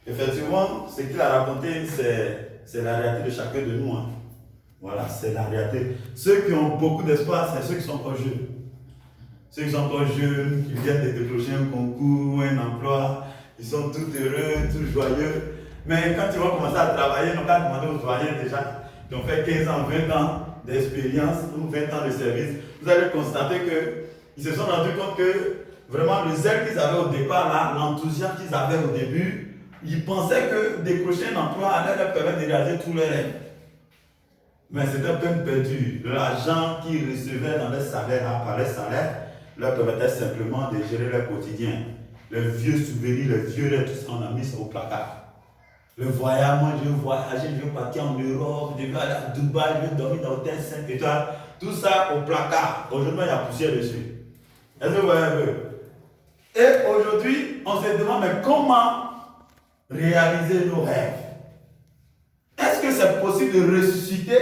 Effectivement, ce qu'il a raconté, c'est la réalité de chacun de nous. Hein. Voilà, c'est la réalité. Ceux qui ont beaucoup d'espoir, c'est ceux qui sont encore jeunes. Ceux qui sont encore jeunes, qui viennent de décrocher un concours, un emploi, ils sont tout heureux, tout joyeux. Mais quand ils vont commencer à travailler, on va demander aux doyens déjà, qui ont fait 15 ans, 20 ans d'expérience ou 20 ans de service, vous allez constater qu'ils se sont rendus compte que vraiment le zèle qu'ils avaient au départ, là, l'enthousiasme qu'ils avaient au début, ils pensaient que décrocher un emploi allait leur permettre de réaliser tous leurs rêves. Mais c'était peine perdue. L'argent qu'ils recevaient dans leur salaire, par leur salaire, leur permettait simplement de gérer leur quotidien. Les vieux souvenirs, les vieux rêves, tout ça, on a mis ça au placard. Le voyage, moi je veux voyager, je veux partir en Europe, je veux aller à Dubaï, je veux dormir dans l'hôtel 5 étoiles. Tout ça au placard. Aujourd'hui, il y a poussière dessus. Est-ce que vous voyez un peu? Et aujourd'hui, on se demande, mais comment réaliser nos rêves? Est-ce que c'est possible de ressusciter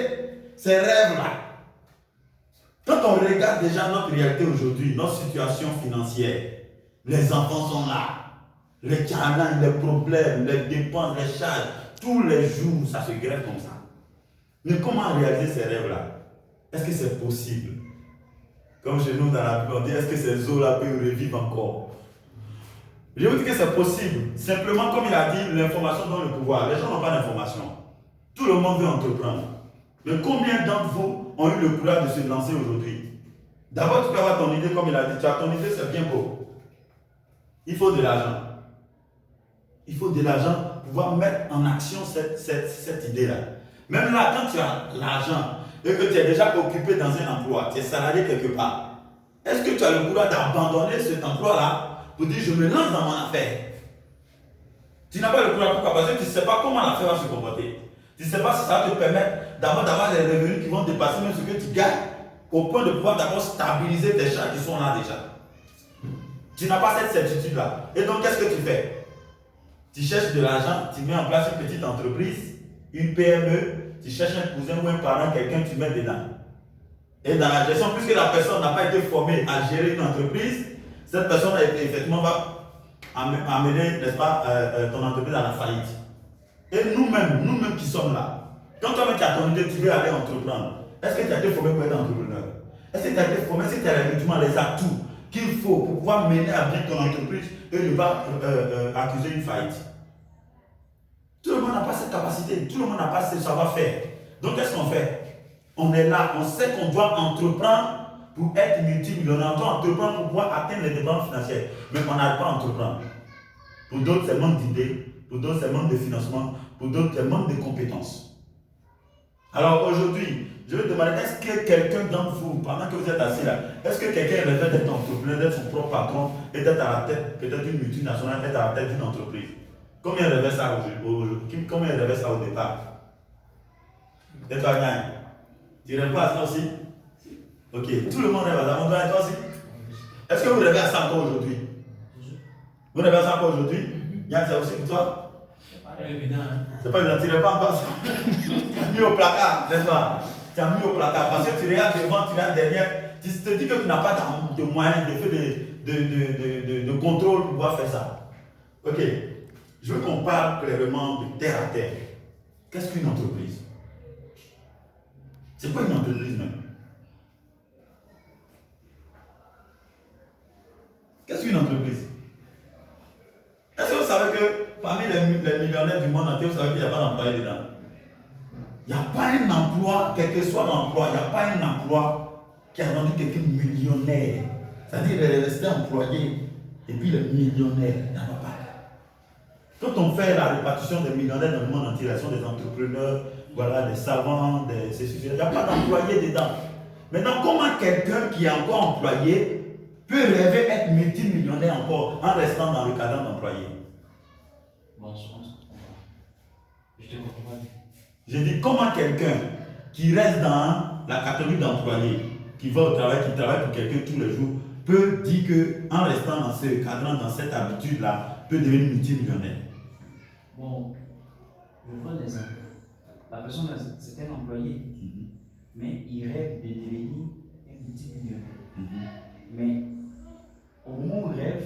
ces rêves-là? Quand on regarde déjà notre réalité aujourd'hui, notre situation financière, les enfants sont là, les challenges, les problèmes, les dépenses, les charges, tous les jours, ça se greffe comme ça. Mais comment réaliser ces rêves-là? Est-ce que c'est possible? Comme chez nous dans la Bible, on dit, est-ce que ces eaux-là peuvent revivre encore? Je vous dis que c'est possible. Simplement, comme il a dit, l'information donne le pouvoir. Les gens n'ont pas d'information. Tout le monde veut entreprendre. Mais combien d'entre vous ont eu le courage de se lancer aujourd'hui? D'abord, tu peux avoir ton idée, comme il a dit. Tu as ton idée, c'est bien beau. Il faut de l'argent. Il faut de l'argent pour pouvoir mettre en action cette idée-là. Même là, quand tu as l'argent et que tu es déjà occupé dans un emploi, tu es salarié quelque part, est-ce que tu as le courage d'abandonner cet emploi-là pour dire je me lance dans mon affaire? Tu n'as pas le courage. Pourquoi? Parce que tu ne sais pas comment l'affaire va se comporter. Tu ne sais pas si ça va te permettre d'avoir des revenus qui vont dépasser même ce que tu gagnes, au point de pouvoir d'abord stabiliser tes charges qui sont là déjà. Tu n'as pas cette certitude-là. Et donc, qu'est-ce que tu fais? Tu cherches de l'argent, tu mets en place une petite entreprise, une PME, tu cherches un cousin ou un parent, quelqu'un, tu mets dedans. Et dans la gestion, puisque la personne n'a pas été formée à gérer une entreprise, cette personne effectivement va amener, n'est-ce pas, ton entreprise à la faillite. Et nous-mêmes qui sommes là, quand toi-même tu as ton idée, tu veux aller entreprendre, est-ce que tu as été formé pour être entrepreneur? Est-ce que tu as été formé, est-ce que tu as les atouts qu'il faut pour pouvoir mener à bien ton entreprise et ne pas accuser une faillite? Tout le monde n'a pas cette capacité, tout le monde n'a pas ce savoir-faire. Donc qu'est-ce qu'on fait? On est là, on sait qu'on doit entreprendre pour être multimillionnaire, on doit entreprendre pour pouvoir atteindre les dépenses financières, mais on n'arrive pas à entreprendre. Pour d'autres, c'est manque d'idées, pour d'autres, c'est manque de financement, pour d'autres, c'est manque de compétences. Alors aujourd'hui, je vais te demander, est-ce que quelqu'un d'entre vous, pendant que vous êtes assis là, est-ce que quelqu'un rêve d'être entrepreneur, d'être son propre patron et d'être à la tête peut-être d'une multinationale, d'être à la tête d'une entreprise? Combien rêvait ça aujourd'hui? Combien rêvait ça au départ? Et toi, Gagne? Tu rêves pas à ça aussi? Ok, tout le monde rêve à ça. On doit être aussi. Est-ce que vous rêvez à ça encore aujourd'hui? Vous rêvez à ça encore aujourd'hui? Yann, c'est aussi pour toi? C'est pas évident. C'est pas évident, tu rêves pas encore ça. Tu as mis au placard, n'est-ce pas? Tu as mis au placard parce que tu regardes devant, tu regardes derrière. Tu te dis que tu n'as pas de moyens, de contrôle pour pouvoir faire ça. Ok, je veux qu'on parle clairement de terre à terre. Qu'est-ce qu'une entreprise? C'est quoi une entreprise même? Qu'est-ce qu'une entreprise? Est-ce que vous savez que parmi les millionnaires du monde entier, vous savez qu'il n'y a pas d'employé dedans? Il n'y a pas un emploi, quel que soit l'emploi, il n'y a pas un emploi qui a rendu quelqu'un millionnaire. C'est-à-dire qu'il est resté employé et puis le millionnaire, il n'y en a pas. Quand on fait la répartition des millionnaires dans le monde entier, ce sont des entrepreneurs, voilà, des savants, il n'y a pas d'employé dedans. Maintenant, comment quelqu'un qui est encore employé peut rêver être multimillionnaire encore en restant dans le cadre d'employé? Bon, je pense que je te comprends. J'ai dit comment quelqu'un qui reste dans la catégorie d'employé, qui va au travail, qui travaille pour quelqu'un tous les jours, peut dire qu'en restant dans ce cadre, dans cette habitude-là, peut devenir multimillionnaire. Bon, je vois l'exemple. La personne, c'est un employé, mais il rêve de devenir un multimillionnaire. Mais au moment où il rêve,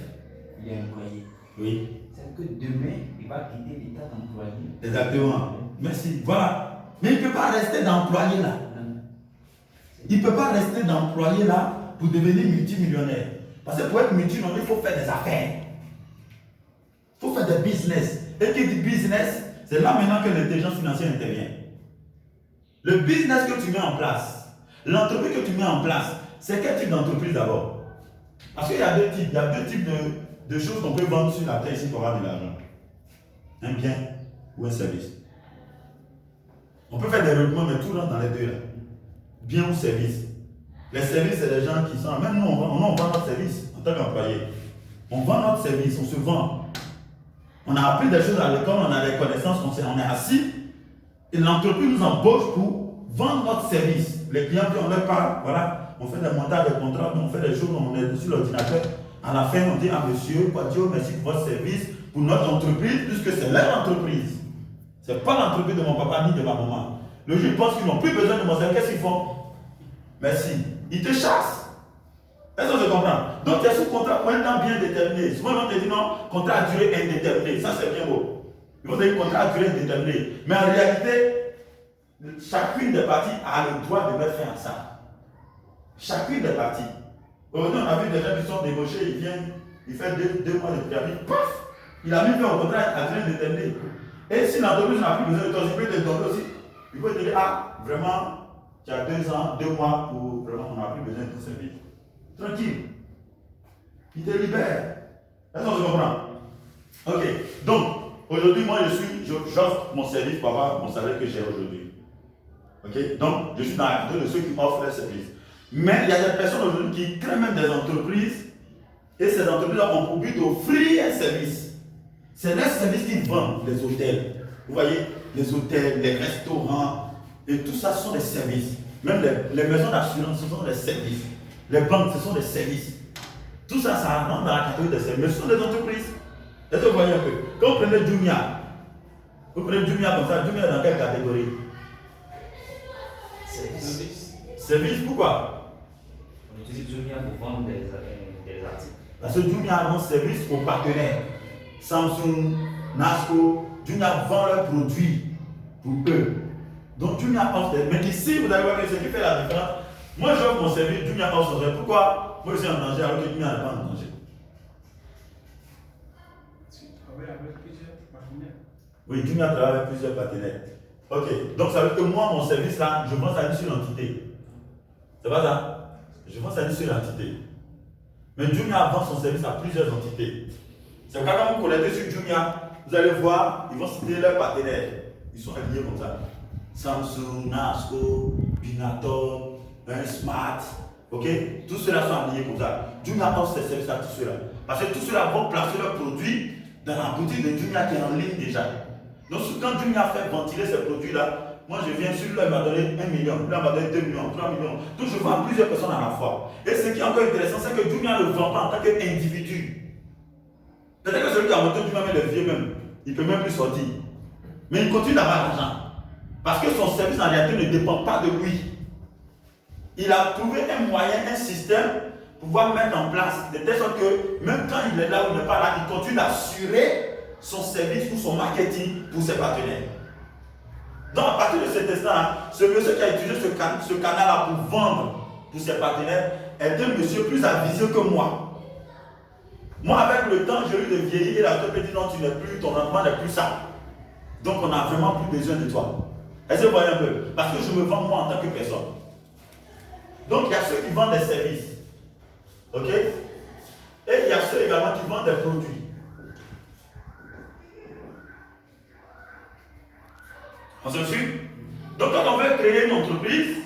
il est employé. Oui. C'est que demain, il il va quitter l'état d'employé. Exactement. Merci. Voilà. Mais il ne peut pas rester d'employé là. Il ne peut pas rester d'employé là pour devenir multimillionnaire. Parce que pour être multimillionnaire, il faut faire des affaires. Il faut faire des business. Et qui dit business, c'est là maintenant que l'intelligence financière intervient. Le business que tu mets en place, l'entreprise que tu mets en place, c'est quel type d'entreprise d'abord? Parce qu'il y a deux types. Il y a deux types de choses qu'on peut vendre sur la terre ici pour avoir de l'argent. Un bien ou un service. On peut faire des recrutements, mais tout rentre dans les deux là. Bien ou service. Les services, c'est les gens qui sont. Même nous, on vend notre service en tant qu'employé. On vend notre service, on se vend. On a appris des choses à l'école, on a des connaissances, on est assis. Et l'entreprise nous embauche pour vendre notre service. Les clients qui on leur parle, voilà, on fait des montages de contrats, on fait des choses, on est sur l'ordinateur. À la fin, on dit à monsieur, Dieu, merci pour votre service, pour notre entreprise, puisque c'est leur entreprise. Ce n'est pas l'entreprise de mon papa ni de ma maman. Le jour, ils pensent qu'ils n'ont plus besoin de mon service, qu'est-ce qu'ils font? Merci. Ils te chassent. Est-ce que je comprends? Donc, tu es sous contrat pour un temps bien déterminé. Souvent, on te dit non, contrat à durée indéterminée. Ça, c'est bien beau. Ils vont dire contrat à durée indéterminée. Mais en réalité, chacune des parties a le droit de mettre fin à ça. Chacune des parties. Aujourd'hui, on a vu des gens qui sont débauchés, ils viennent, ils font deux mois de préavis, paf! Il a mis fin au contrat à durée indéterminée. Et si l'entreprise n'a plus besoin de toi, il peut te donner aussi. Il peut te dire, ah, vraiment, tu as 2 ans, 2 mois pour vraiment, on n'a plus besoin de ton service. Tranquille. Il te libère. Est-ce que je comprends? Ok. Donc, aujourd'hui, moi, j'offre mon service pour avoir mon salaire que j'ai aujourd'hui. Ok. Donc, je suis dans la catégorie de ceux qui offrent les services. Mais il y a des personnes aujourd'hui qui créent même des entreprises et ces entreprises-là ont pour but d'offrir un service. C'est les services qu'ils vendent, les hôtels. Vous voyez, les hôtels, les restaurants, et tout ça, ce sont des services. Même les maisons d'assurance, ce sont des services. Les banques, ce sont des services. Tout ça, ça rentre dans la catégorie des services. Mais ce sont des entreprises. Est-ce que vous voyez un peu? Quand vous prenez Jumia, vous prenez Jumia comme ça, Jumia est dans quelle catégorie? Service. Service, pourquoi? On utilise Jumia pour vendre des articles. Parce que Jumia rend service aux partenaires. Samsung, Nasco, Jumia vend leurs produits pour eux. Donc Jumia offre des... Mais ici, vous allez voir que ce qui fait la différence, moi j'offre mon service, Jumia offre son service. Pourquoi? Moi je suis en danger alors que Jumia n'est pas en danger. Tu travailles avec plusieurs partenaires. Oui, Jumia travaille avec plusieurs partenaires. Ok, donc ça veut dire que moi, mon service là, je vends ça sur l'entité. C'est pas ça? Je vends ça sur l'entité. Mais Jumia vend son service à plusieurs entités. C'est pourquoi quand vous connectez sur Jumia, vous allez voir, ils vont citer leurs partenaires. Ils sont alignés comme ça. Samsung, Nasco, Binator, Smart, ok? Tous ceux-là sont alignés comme ça. Jumia offre ses services à tous ceux-là. Parce que tous ceux-là vont placer leurs produits dans la boutique de Jumia qui est en ligne déjà. Donc quand Jumia fait ventiler ces produits-là, moi je viens sur lui, il m'a donné 1 million, lui il m'a donné 2 millions, 3 millions. Donc je vends à plusieurs personnes à la fois. Et ce qui est encore intéressant, c'est que Jumia ne vend pas en tant qu'individu. C'est-à-dire que celui qui a monté Jumia, même le vieux même, il ne peut même plus sortir. Mais il continue d'avoir l'argent. Parce que son service en réalité ne dépend pas de lui. Il a trouvé un moyen, un système pour pouvoir mettre en place de telle sorte que même quand il est là ou il n'est pas là, il continue d'assurer son service ou son marketing pour ses partenaires. Donc à partir de cet instant, ce monsieur qui a utilisé ce canal-là pour vendre pour ses partenaires est un monsieur plus avisé que moi. Moi, avec le temps, j'ai eu de vieillir et la tête dit non, tu n'es plus, ton rendement n'est plus ça. Donc on n'a vraiment plus besoin de toi. Est-ce que vous voyez un peu? Parce que je me vends moi en tant que personne. Donc il y a ceux qui vendent des services. Ok? Et il y a ceux également qui vendent des produits. On se suit? Donc quand on veut créer une entreprise,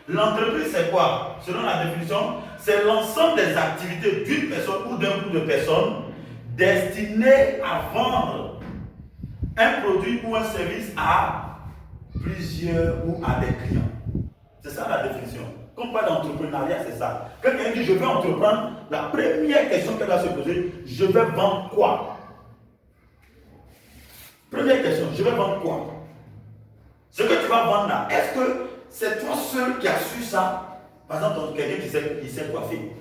l'entreprise c'est quoi? Selon la définition, c'est l'ensemble des activités d'une personne ou d'un groupe de personnes destinées à vendre un produit ou un service à plusieurs ou à des clients. C'est ça la définition. Quand on parle d'entrepreneuriat, c'est ça. Quelqu'un dit je vais entreprendre, la première question qu'elle va se poser, je vais vendre quoi? Première question, je vais vendre quoi? Ce que tu vas vendre là, est-ce que c'est toi seul qui as su ça? Par exemple, quelqu'un qui sait coiffer.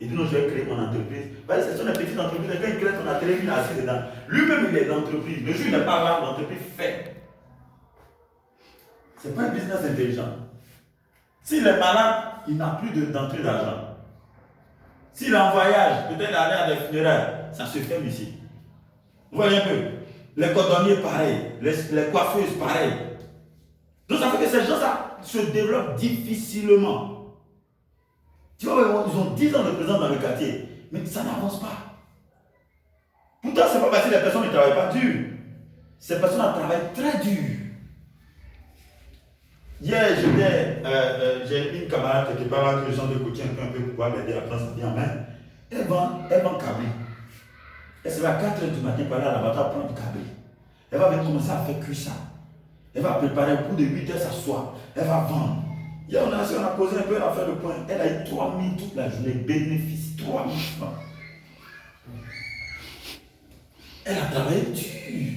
Il dit non, je vais créer mon entreprise. Parce que ce sont des petites entreprises. Quand il crée son atelier, il est assis dedans. Lui-même, il est l'entreprise. Le jour où il n'est pas là, l'entreprise fait. Ce n'est pas un business intelligent. S'il est malade, il n'a plus d'entrée d'argent. S'il est en voyage, peut-être aller à des funérailles, ça se ferme ici. Vous voyez un peu? Les cordonniers, pareil. Les coiffeuses, pareil. Donc ça fait que ces gens-là se développent difficilement. Tu vois, ils ont 10 ans de présence dans le quartier, mais ça n'avance pas. Pourtant, ce n'est pas parce que les personnes ne travaillent pas dur. Ces personnes travaillent très dur. Hier, j'ai une camarade qui parle que les gens de coaching un peu pour pouvoir l'aider à prendre sa vie en main. Elle vend câble. Elle se va à 4 h du matin pour aller à la bataille prendre du câble. Elle va venir commencer à faire cuire ça. Elle va préparer au bout de 8 h s'asseoir. Elle va vendre. Hier, on a posé un peu, elle a fait le point. Elle a eu 3 000 toute la journée. Bénéfice 3 000 francs. Elle a travaillé dur.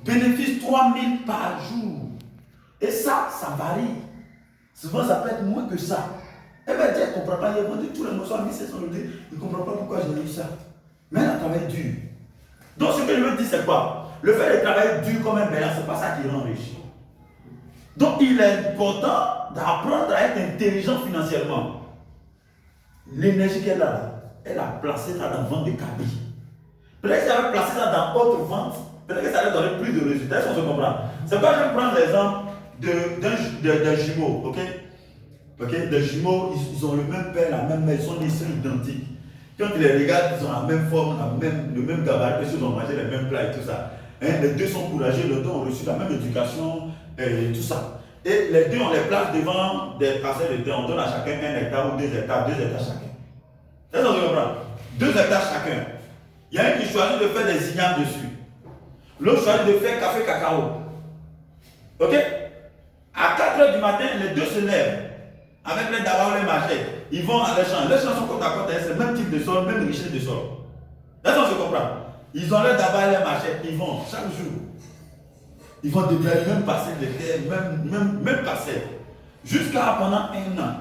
Bénéfice 3 000 par jour. Et ça varie. Souvent, ça peut être moins que ça. Elle va dire, elle ne comprend pas. Elle va dire, tous les morceaux à 1700 le dire. Il ne comprend pas pourquoi j'ai eu ça. Mais elle a travaillé dur. Donc, ce que je veux dire, c'est quoi? Le fait de travailler dur comme un bel, ce n'est pas ça qui rend riche. Donc, il est important d'apprendre à être intelligent financièrement. L'énergie qu'elle a là, elle a placé ça dans la vente de cabis. Peut-être qu'elle avait placé ça dans autre vente, peut-être que ça allait donner plus de résultats. Est-ce qu'on se comprend? C'est pas, je vais prendre l'exemple d'un jumeau, ok? Des jumeaux, ils ont le même père, la même mère, ils sont identiques. Quand tu les regardes, ils ont la même forme, le même gabarit, parce qu'ils ont mangé les mêmes plats et tout ça. Hein, les deux sont courageux, les deux ont reçu la même éducation et tout ça. Et les deux, on les place devant des parcelles de terre, on donne à chacun 1 hectare ou 2 hectares, 2 hectares chacun. Est-ce qu'on se comprend? 2 hectares chacun. Il y a un qui choisit de faire des ignames dessus. L'autre choisit de faire café cacao. Ok? À 4 h du matin, les deux se lèvent. Avec les d'abord les marchés. Ils vont à les champs. Les champs sont côte à côte, c'est le même type de sol, même richesse de sol. Est-ce qu'on se comprend? Ils ont l'air d'abord les marchés. Ils vont chaque jour. Ils vont déplacer même parcelle de terre, même parcelle. Jusqu'à pendant 1 an.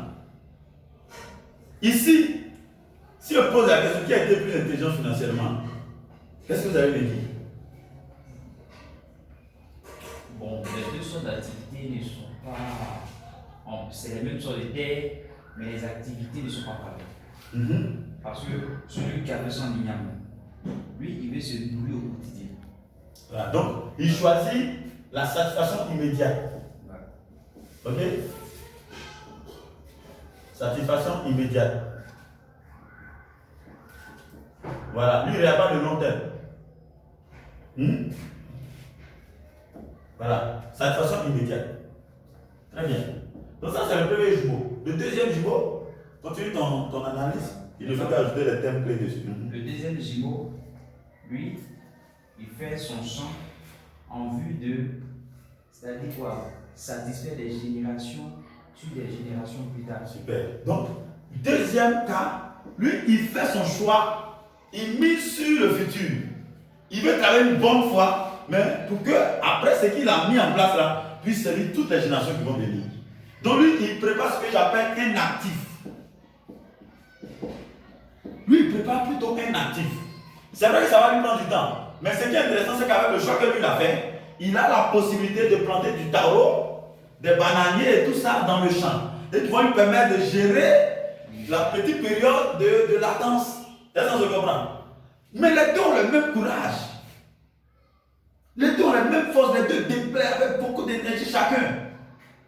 Ici, si on pose la question qui a été plus intelligent financièrement, qu'est-ce que vous allez me dire? Bon, les deux sortes d'activités ne sont pas. C'est les mêmes sortes de terre, mais les activités ne sont pas pareilles. Parce que celui qui a fait son igname, lui, il veut se nourrir au quotidien. Voilà, donc il choisit la satisfaction immédiate. Ok? Satisfaction immédiate. Voilà, lui il n'a pas de long terme. Voilà, satisfaction immédiate. Très bien. Donc ça c'est le premier jumeau. Le deuxième jumeau, continue ton analyse. Il ne faut qu'ajouter les thèmes clés dessus. Le deuxième jumeau, lui, il fait son champ en vue de, c'est-à-dire quoi? Satisfaire des générations sur des générations plus tard. Super. Donc, deuxième cas, lui, il fait son choix, il mise sur le futur. Il veut travailler une bonne fois, mais pour que, après ce qu'il a mis en place là, puisse servir toutes les générations qui vont venir. Donc, lui, il prépare ce que j'appelle un actif. Lui, il prépare plutôt un actif. C'est vrai que ça va lui prendre du temps. Mais ce qui est intéressant, c'est qu'avec le choix que lui a fait, il a la possibilité de planter du taro, des bananiers et tout ça dans le champ. Et qui vont lui permettre de gérer la petite période de latence. Est-ce qu'on se comprend? Mais les deux ont le même courage. Les deux ont les mêmes forces, les deux déplaient avec beaucoup d'énergie chacun.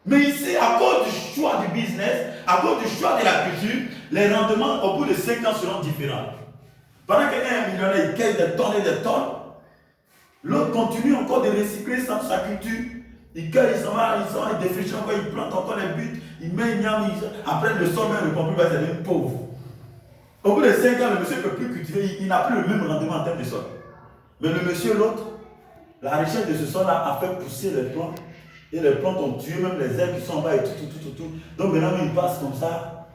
Mais ici, à cause du choix du business, à cause du choix de la culture, les rendements au bout de 5 ans seront différents. Pendant qu'un millionnaire il cueille des tonnes et des tonnes, l'autre continue encore de recycler sa culture. Il cueille, il s'en va, il défriche encore, il plante encore les buts, il met une yam, après le sol même ne répond plus, il va devenir pauvre. Au bout de 5 ans, le monsieur ne peut plus cultiver, il n'a plus le même rendement en termes de sol. Mais le monsieur, l'autre, la richesse de ce sol-là a fait pousser les plantes. Et les plantes ont tué même les herbes qui sont en bas et tout. Donc maintenant, il passe comme ça.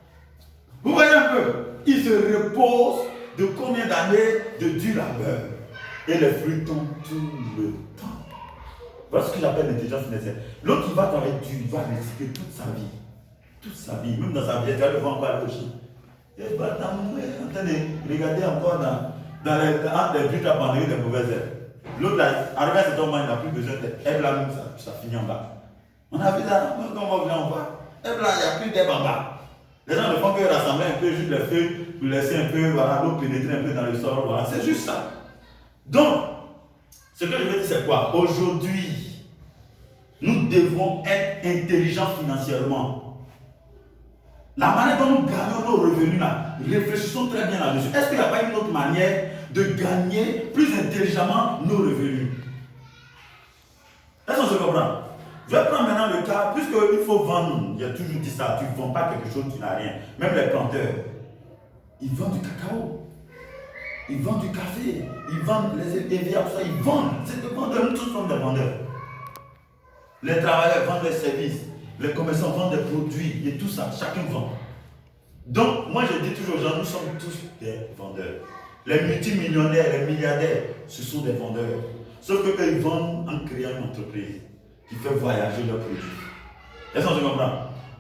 Vous voyez un peu? Il se repose de combien d'années de dur labeur. Et les fruits tombent tout le temps. Voilà ce que j'appelle l'intelligence financière. L'autre, il va travailler dur, il va recycler toute sa vie. Toute sa vie. Même dans sa vie, il va le voir encore à la Il est en train de regarder encore entre les briques à banderie des mauvaises herbes. L'autre, arrivé à cet moment, il n'a plus besoin d'herbe là, même ça finit en bas. On a vu ça, quand on va venir en bas, herbe là, il n'y a plus d'herbe en bas. Les gens ne font que rassembler un peu, juste les feuilles, pour laisser un peu, voilà, l'eau pénétrer un peu dans le sol, voilà, c'est juste ça. Donc, ce que je veux dire, c'est quoi? Aujourd'hui, nous devons être intelligents financièrement. La manière dont nous gagnons nos revenus là, réfléchissons très bien là-dessus. Est-ce qu'il n'y a pas une autre manière de gagner plus intelligemment nos revenus? Est-ce qu'on se comprend? Je vais prendre maintenant le cas, puisqu'il faut vendre, j'ai toujours dit ça, tu ne vends pas quelque chose, tu n'as rien. Même les planteurs, ils vendent du cacao, ils vendent du café, ils vendent les EVA, tout ça, ils vendent. C'est des vendeurs, nous tous sommes des vendeurs. Les travailleurs vendent des services, les commerçants vendent des produits et tout ça, chacun vend. Donc, moi je dis toujours aux gens, nous sommes tous des vendeurs. Les multimillionnaires, les milliardaires, ce sont des vendeurs. Sauf qu'eux, ils vendent en créant une entreprise qui fait voyager leurs produits. Est-ce qu'on se comprend?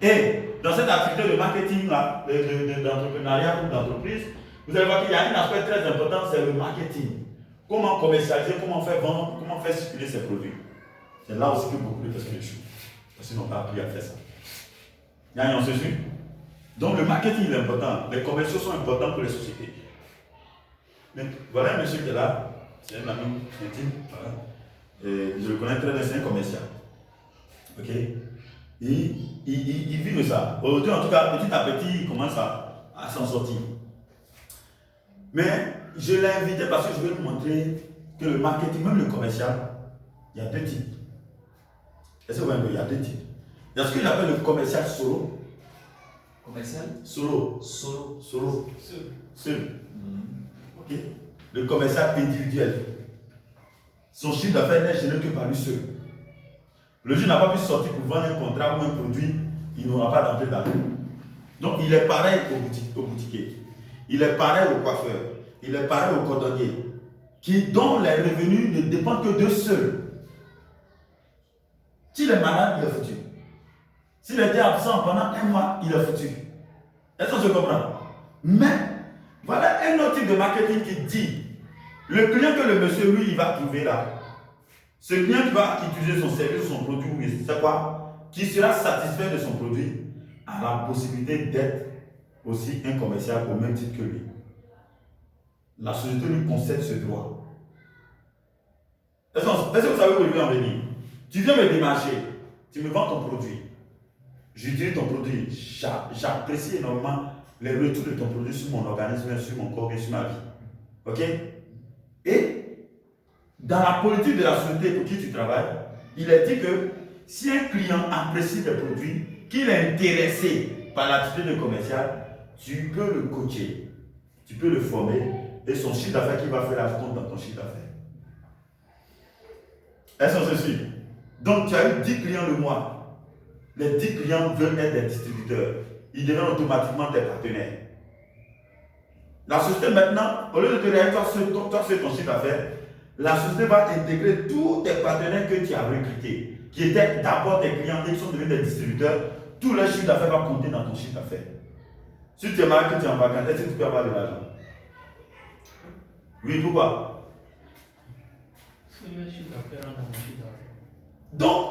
Et dans cette activité de marketing, d'entrepreneuriat ou d'entreprise, vous allez voir qu'il y a un aspect très important, c'est le marketing. Comment commercialiser, comment faire vendre, comment faire circuler ces produits. C'est là aussi que beaucoup de personnes échouent. Parce qu'ils n'ont pas appris à faire ça. On se suit? Donc le marketing est important. Les commerciaux sont importants pour les sociétés. Mais voilà un monsieur qui est là. C'est un ami intime. Voilà. Et je le connais très bien, c'est un commercial. Ok? Il vit de ça. Aujourd'hui, en tout cas, petit à petit, il commence à s'en sortir. Mais je l'ai invité parce que je veux lui montrer que le marketing, même le commercial, il y a deux types. Est-ce que vous voyez? Il y a deux types. Il y a ce qu'il appelle le commercial solo. Commercial? Solo. Solo. Solo. Seul. Ok? Le commercial individuel. Son chiffre d'affaires n'est généré que par lui seul. Le jour n'a pas pu sortir pour vendre un contrat ou un produit, il n'aura pas d'entrée d'argent. Donc il est pareil au boutiquier. Il est pareil au coiffeur. Il est pareil au cordonnier. Dont les revenus ne dépendent que d'eux seuls. S'il est malade, il est foutu. S'il était absent pendant un mois, il est foutu. Est-ce qu'on se comprend? Mais, voilà un autre type de marketing qui dit, le client que le monsieur, lui, il va trouver là, ce client qui va utiliser son service, son produit, c'est quoi? Qui sera satisfait de son produit, a la possibilité d'être aussi un commercial au même titre que lui. La société lui concède ce droit. Est-ce que vous savez où je veux en venir? Tu viens me démarcher, tu me vends ton produit. J'utilise ton produit, j'apprécie énormément les retours de ton produit sur mon organisme, sur mon corps et sur ma vie. Ok? Et dans la politique de la société pour qui tu travailles, il est dit que si un client apprécie tes produits, qu'il est intéressé par l'activité commerciale, tu peux le coacher, tu peux le former et son chiffre d'affaires qui va faire la compte dans ton chiffre d'affaires. Est-ce qu'on se suit? Donc tu as eu 10 clients le mois. Les 10 clients veulent être des distributeurs. Ils deviennent automatiquement tes partenaires. La société maintenant, au lieu de te dire toi seul ton chiffre d'affaires, la société va intégrer tous tes partenaires que tu as recrutés, qui étaient d'abord tes clients et qui sont devenus des distributeurs. Tout leur chiffre d'affaires va compter dans ton chiffre d'affaires. Si tu es malade, que tu es en vacances, est-ce que tu peux avoir de l'argent? Oui, pourquoi? Donc,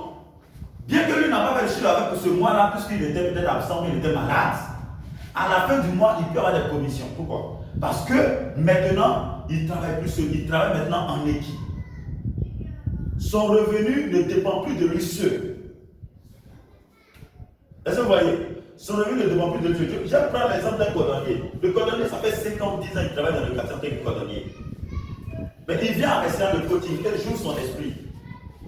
bien que lui n'a pas fait le chiffre d'affaires pour ce mois-là, puisqu'il était peut-être absent, il était malade, à la fin du mois, il peut avoir des commissions. Pourquoi? Parce que maintenant, il travaille plus seul, il travaille maintenant en équipe. Son revenu ne dépend plus de lui seul. Est-ce que vous voyez? Son revenu ne dépend plus de lui seul. Je vais prendre l'exemple d'un cordonnier. Le cordonnier, ça fait 5 ans, 10 ans qu'il travaille dans le quartier du cordonnier. Mais il vient en essayant de coaching, il joue son esprit.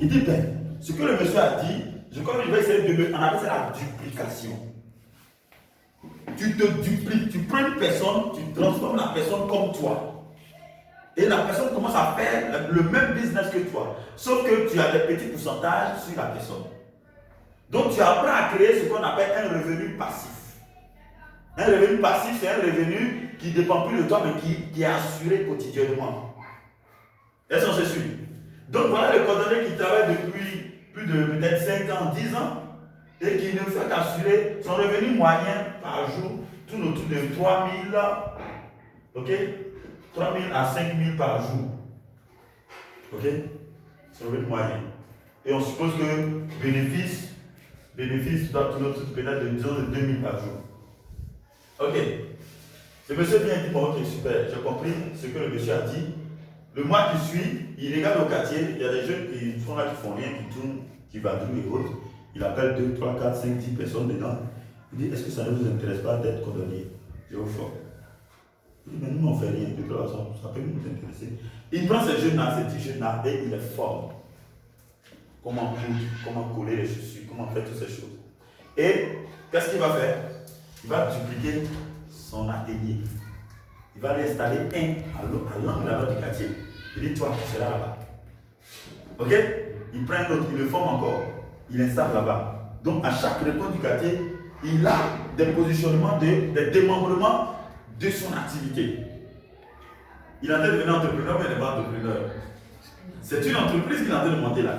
Il dit, ben, ce que le monsieur a dit, je vais essayer de on appelle ça la duplication. Tu te dupliques, tu prends une personne, tu transformes la personne comme toi. Et la personne commence à faire le même business que toi. Sauf que tu as des petits pourcentages sur la personne. Donc tu apprends à créer ce qu'on appelle un revenu passif. Un revenu passif, c'est un revenu qui ne dépend plus de toi, mais qui est assuré quotidiennement. Est-ce qu'on se suit? Donc voilà le cordonnier qui travaille depuis plus de peut-être 5 ans, 10 ans, et qui ne fait qu'assurer son revenu moyen par jour, tourne autour de 3 000, ok? 3 000 à 5 000 par jour. Ok? C'est le revenu moyen. Et on suppose que bénéfice doit tourner autour peut-être de 2 000 par jour. Ok. Le monsieur vient dit, bon, ok, super, j'ai compris ce que le monsieur a dit. Le mois qui suit, il regarde au quartier, il y a des jeunes qui sont là, qui font rien, qui tournent, qui vadrouillent et autres. Il appelle 2, 3, 4, 5, 10 personnes dedans. Il dit, est-ce que ça ne vous intéresse pas d'être cordonnier? Je vous fais. Il dit, mais nous on ne fait rien, de toute façon, ça peut nous intéresser. Il prend ces jeunes-là, ces petits jeunes-là, et il les forme. Comment coudre, comment coller les chaussures, comment faire toutes ces choses. Et qu'est-ce qu'il va faire? Il va dupliquer son atelier. Il va l'installer à l'angle là-bas du quartier. Il dit, toi, tu seras là-bas. Ok? Il prend un autre, il le forme encore. Il installe là-bas. Donc, à chaque recoin du quartier, il a des positionnements, des démembrements de son activité. Il est en train de devenir entrepreneur, mais il n'est pas entrepreneur. C'est une entreprise qu'il est en train de monter là.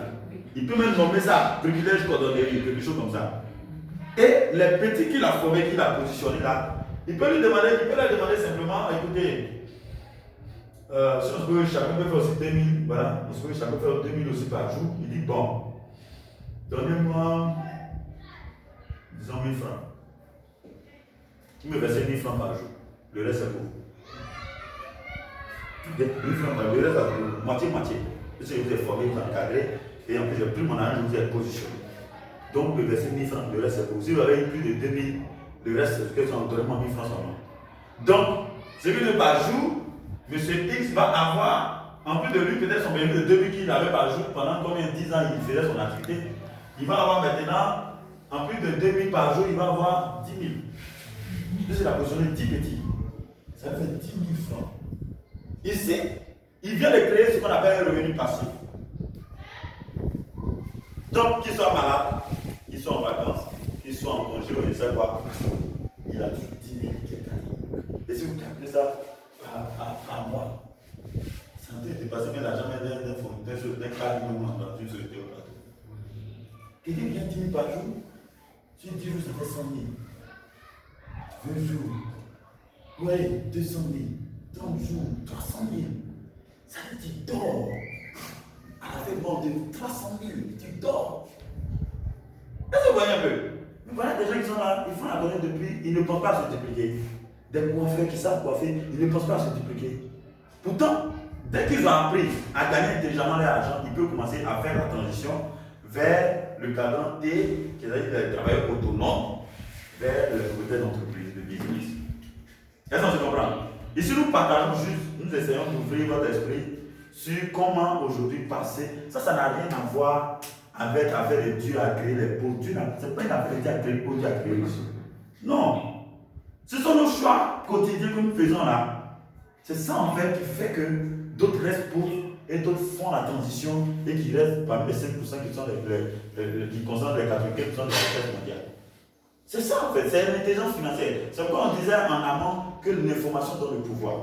Il peut même nommer ça privilège cordonnerie, quelque chose comme ça. Et les petits qu'il a formés, qu'il a positionnés là, il peut leur demander simplement, écoutez, si on se peut, chacun peut faire aussi 2000, voilà, on se peut chacun faire 2000 aussi par jour. Il dit, bon, donnez-moi, disons 1000 francs. Il me verse 1000 francs par jour. Le reste c'est pour vous. 1000 francs par jour, le reste c'est pour vous. Moitié-moitié. Parce que je vous ai formé, vous encadré, et en plus j'ai pris mon argent, je vous ai positionné. Donc, le verset 1000 francs, le reste c'est pour vous. Si vous avez plus de 2000, le reste c'est ce que sont donnez-moi 1000 francs seulement. Donc, celui de par jour, M. X va avoir, en plus de lui, peut-être son bénéfice de 2000 qu'il avait par jour, pendant combien 10 ans il faisait son activité. Il va avoir maintenant, en plus de 2000 par jour, il va avoir 10 000. C'est la position de 10 petits. Ça fait 10 000 francs. Ici, il vient de créer ce qu'on appelle un revenu passif. Donc, qu'il soit malade, qu'il soit en vacances, qu'il soit en congé, je ne sais pas, il a toujours 10 000 qui est gagné. Et si vous calculez ça à mois, c'est en train de dépasser même l'argent d'un fournisseur, d'un cadre dans une société au plateau. Quelqu'un vient 10 000 par jour, sur 10 jours, ça fait 100 000. 20 jours, ouais, 200 000, 30 jours, 300 000. Ça veut dire tu dors. À la fin de 300 000, tu dors. Est-ce que vous voyez un peu? Mais voilà des gens qui sont là, ils font la donner depuis, ils ne pensent pas à se dupliquer. Des coiffeurs qui savent coiffer, ils ne pensent pas à se dupliquer. Pourtant, dès qu'ils ont appris à gagner intelligemment leur argent, ils peuvent commencer à faire la transition vers le cadre et les travailleurs autonomes, vers le propriétaire d'entreprise, de business. Est-ce qu'on se comprend? Ici, nous partageons juste, nous essayons d'ouvrir votre esprit sur comment aujourd'hui passer. Ça n'a rien à voir avec les dieux à créer les produits. Ce n'est pas une affaire de dieux à créer les produits à créer ici. Non. Ce sont nos choix quotidiens que nous faisons là. C'est ça en fait qui fait que d'autres restent pauvres et d'autres font la transition et qui restent parmi les 5% qui concernent les 95% de la richesse mondiale. C'est ça en fait, c'est l'intelligence financière. C'est pourquoi on disait en amont que l'information donne le pouvoir.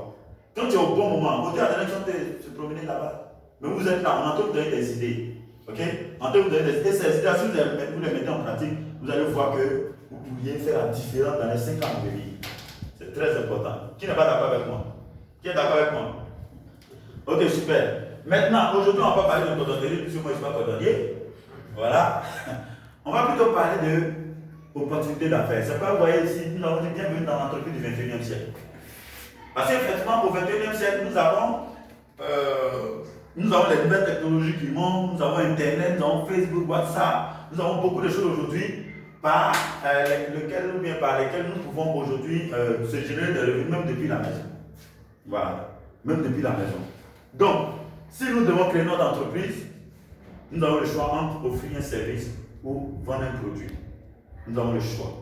Quand tu es au bon moment, vous êtes en train de se promener là-bas, mais vous êtes là, on est en train de vous donner des idées. Ok? En train de vous donner des idées. Et ces idées, si vous les mettez en pratique, vous allez voir que vous pourriez faire la différence dans les 5 ans de vie. C'est très important. Qui n'est pas d'accord avec moi? Qui est d'accord avec moi? Ok, super. Maintenant, aujourd'hui, on ne va pas parler de cordonnerie, puisque moi je ne suis pas cordonnier. Voilà. On va plutôt parler de opportunités d'affaires. C'est pourquoi vous voyez ici, nous avons dit bienvenue dans l'entreprise du 21e siècle. Parce qu'effectivement, au 21e siècle, nous avons les nouvelles technologies qui montent, nous avons Internet, nous avons Facebook, WhatsApp, nous avons beaucoup de choses aujourd'hui par lesquelles nous pouvons aujourd'hui se générer des revenus même depuis la maison. Voilà, même depuis la maison. Donc, si nous devons créer notre entreprise, nous avons le choix entre offrir un service ou vendre un produit. Nous avons le choix.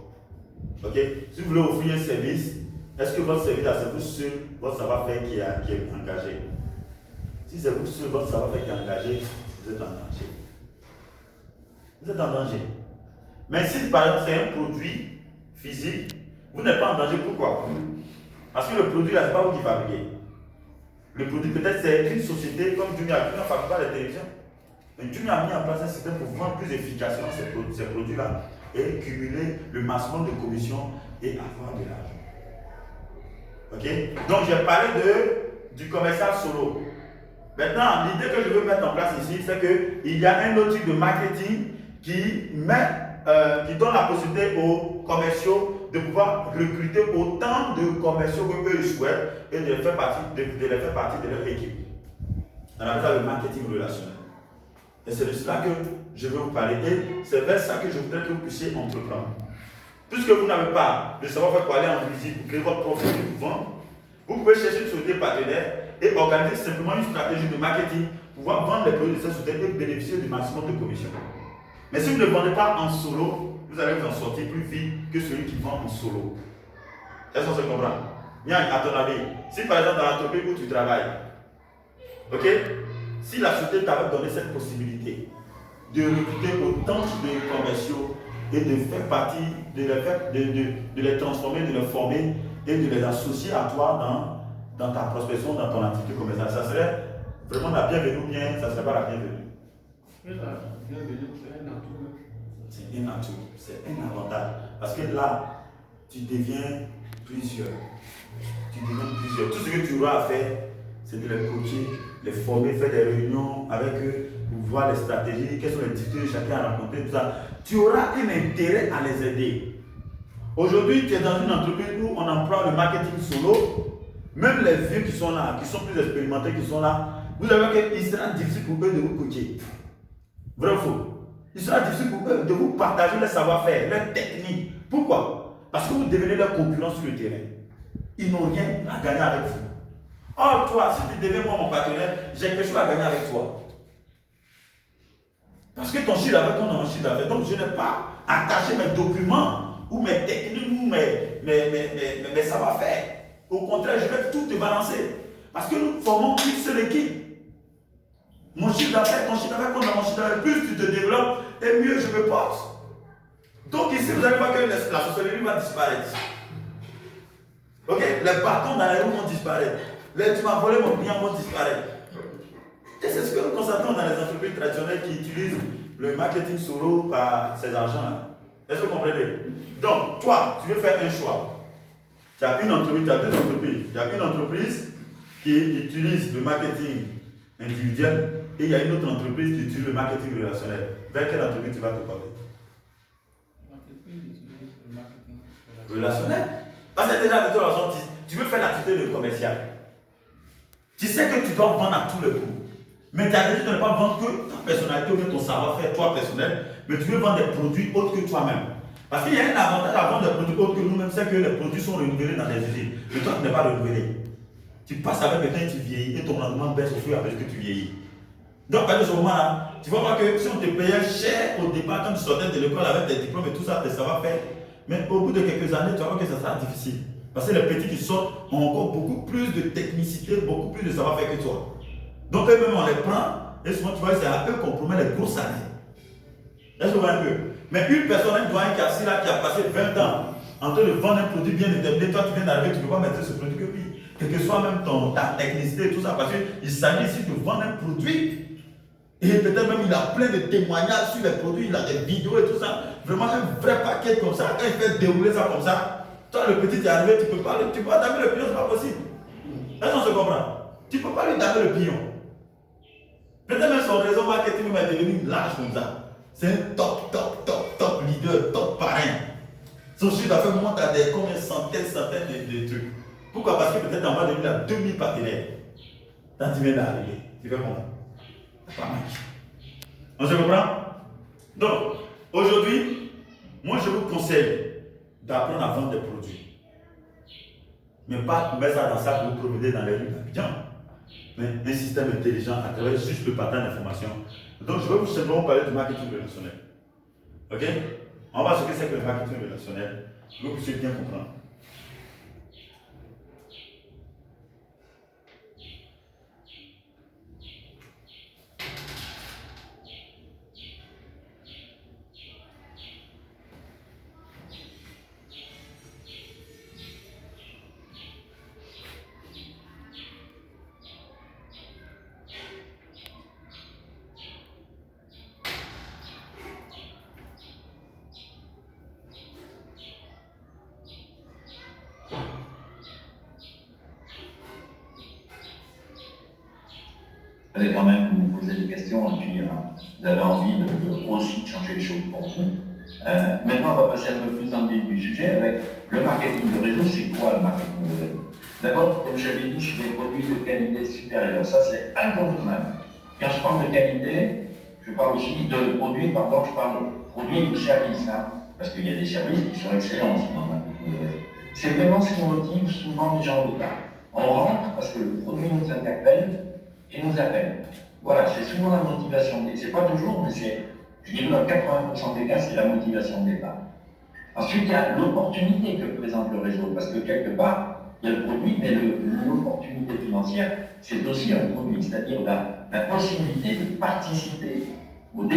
Ok? Si vous voulez offrir un service, est-ce que votre service, c'est vous seul, votre savoir-faire qui est engagé? Si c'est vous seul, votre savoir-faire qui est engagé, vous êtes en danger. Vous êtes en danger. Mais si par exemple c'est un produit physique, vous n'êtes pas en danger. Pourquoi? Parce que le produit là, ce n'est pas vous qui fabriquez. Le produit peut-être c'est une société comme Jumia. Jumia ne fabrique pas la télévision. Mais Jumia a mis en place un système pour vendre plus efficacement ces produits-là et cumuler le maximum de commissions et avoir de l'argent. Ok? Donc, j'ai parlé du commercial solo. Maintenant, l'idée que je veux mettre en place ici, c'est qu'il y a un autre type de marketing qui donne la possibilité aux commerciaux de pouvoir recruter autant de commerciaux qu'eux ils souhaitent et de les faire partie de leur équipe. On appelle ça le marketing relationnel. Et c'est de cela que je veux vous parler. Et c'est vers ça que je voudrais que vous puissiez entreprendre. Puisque vous n'avez pas de savoir-faire pour aller en visite, pour créer votre propre produit pour vendre, vous pouvez chercher une société partenaire et organiser simplement une stratégie de marketing pour pouvoir vendre les produits de cette société et bénéficier du maximum de commissions. Mais si vous ne vendez pas en solo, vous allez vous en sortir plus vite que celui qui vend en solo. Est-ce qu'on se comprend? Bien, à ton avis, si par exemple dans l'entreprise où tu travailles, ok, si la société t'avait donné cette possibilité de recruter autant de commerciaux et de faire partie, de les transformer, de les former et de les associer à toi dans ta prospection, dans ton activité commerciale, ça serait vraiment la bienvenue ou bien ça ne serait pas la bienvenue? La bienvenue, c'est un atout. C'est un atout, c'est un avantage. Parce que là, tu deviens plusieurs. Tout ce que tu auras à faire, c'est de les coacher, les former, faire des réunions avec eux pour voir les stratégies, quelles sont les difficultés de chacun à rencontrer, tout ça. Tu auras un intérêt à les aider. Aujourd'hui, tu es dans une entreprise où on emploie le marketing solo. Même les vieux qui sont là, qui sont plus expérimentés, qui sont là, vous avez qu'il sera difficile pour eux de vous coacher. Vrai ou faux? Il sera difficile pour eux de vous partager leur savoir-faire, leur technique. Pourquoi? Parce que vous devenez leur concurrent sur le terrain. Ils n'ont rien à gagner avec vous. Or, toi, si tu deviens moi mon partenaire, j'ai quelque chose à gagner avec toi. Parce que ton chiffre d'affaires, ton mon chiffre d'affaires. Donc, je n'ai pas attaché mes documents ou mes techniques ou mes savoir-faire. Au contraire, je vais tout te balancer. Parce que nous formons une seule équipe. Mon chiffre d'affaires, ton chiffre d'affaires, comme dans mon chiffre d'affaires, plus tu te développes, et mieux je me porte. Donc ici, vous allez voir que la sorcellerie va disparaître. Ok? Les bâtons dans les roues vont disparaître. Les tu m'as volé mon client vont disparaître. Et c'est ce que nous constatons dans les entreprises traditionnelles qui utilisent le marketing solo par ces argents-là. Est-ce que vous comprenez? Donc, toi, tu veux faire un choix. Tu as une entreprise, tu as deux entreprises. Il y a une entreprise qui utilise le marketing individuel et il y a une autre entreprise qui utilise le marketing relationnel. Vers quelle entreprise tu vas te porter? L'entreprise utilise le marketing Relationnel. Parce que déjà, de toute façon, tu veux faire l'activité de commercial. Tu sais que tu dois vendre à tous les coups. Mais tu as dit de ne pas vendre que ta personnalité ou que ton savoir-faire, toi personnel, mais tu veux vendre des produits autres que toi-même. Parce qu'il y a un avantage à vendre des produits autres que nous-mêmes, c'est que les produits sont renouvelés dans les usines. Mais toi, tu n'es pas renouvelé. Tu passes avec le temps et tu vieillis et ton rendement baisse au fur et à mesure que tu vieillis. Donc, à ce moment-là, tu vas voir que si on te payait cher au départ, quand tu sortais de l'école avec tes diplômes et tout ça, tes savoir-faire, mais au bout de quelques années, tu vas voir que ça sera difficile. Parce que les petits qui sortent ont encore beaucoup plus de technicité, beaucoup plus de savoir-faire que toi. Donc, eux-mêmes, on les prend et souvent, tu vois, c'est à eux qu'on promet les gros salaires. Est-ce que vous voyez un peu? Mais une personne, un doyen qui est assis là, qui a passé 20 ans en train de vendre un produit bien déterminé, toi, tu viens d'arriver, tu ne peux pas mettre ce produit que lui. Quelle que soit même ta technicité et tout ça, parce qu'il s'agit ici de vendre un produit. Et peut-être même il a plein de témoignages sur les produits, il a des vidéos et tout ça. Vraiment un vrai paquet comme ça. Quand il fait dérouler ça comme ça, toi le petit est arrivé, tu peux pas damer le pion, c'est pas possible. Est-ce qu'on se comprend? Tu ne peux pas lui damer le pion. Peut-être même son réseau marketing est devenu large comme ça. C'est un top leader, top parrain. Son chiffre d'affaires monte à des combien centaines de trucs. Pourquoi? Parce que peut-être en bas de lui, il a 2000 partenaires. Quand tu viens d'arriver, tu fais comment? Pas mal. On se comprend? Donc, aujourd'hui, moi je vous conseille d'apprendre à vendre des produits. Mais pas mettre ça dans ça pour vous promener dans les rues d'Abidjan. Mais un système intelligent à travers juste le partage d'informations. Donc, je vais vous simplement parler du marketing relationnel. Ok? On va voir ce que c'est que le marketing relationnel. Je veux que vous puissiez bien comprendre. fallait quand même que vous posiez des questions et puis vous avez envie aussi de changer les choses pour vous. Maintenant, on va passer un peu plus dans le vif du sujet avec le marketing de réseau. C'est quoi le marketing de réseau? D'abord, comme j'avais dit, je fais des produits de qualité supérieure. Ça, c'est incontournable. Quand je parle de qualité, je parle aussi de produits, pardon, je parle de produits ou services, parce qu'il y a des services qui sont excellents aussi dans le marketing de réseau. C'est vraiment ce qui motive souvent les gens au départ. On rentre parce que le produit nous interpelle et nous appelle. Voilà, c'est souvent la motivation. C'est pas toujours, mais c'est, je dirais dans 80% des cas, c'est la motivation de départ. Ensuite, il y a l'opportunité que présente le réseau, parce que quelque part, il y a le produit, mais l'opportunité financière, c'est aussi un produit, c'est-à-dire la possibilité de participer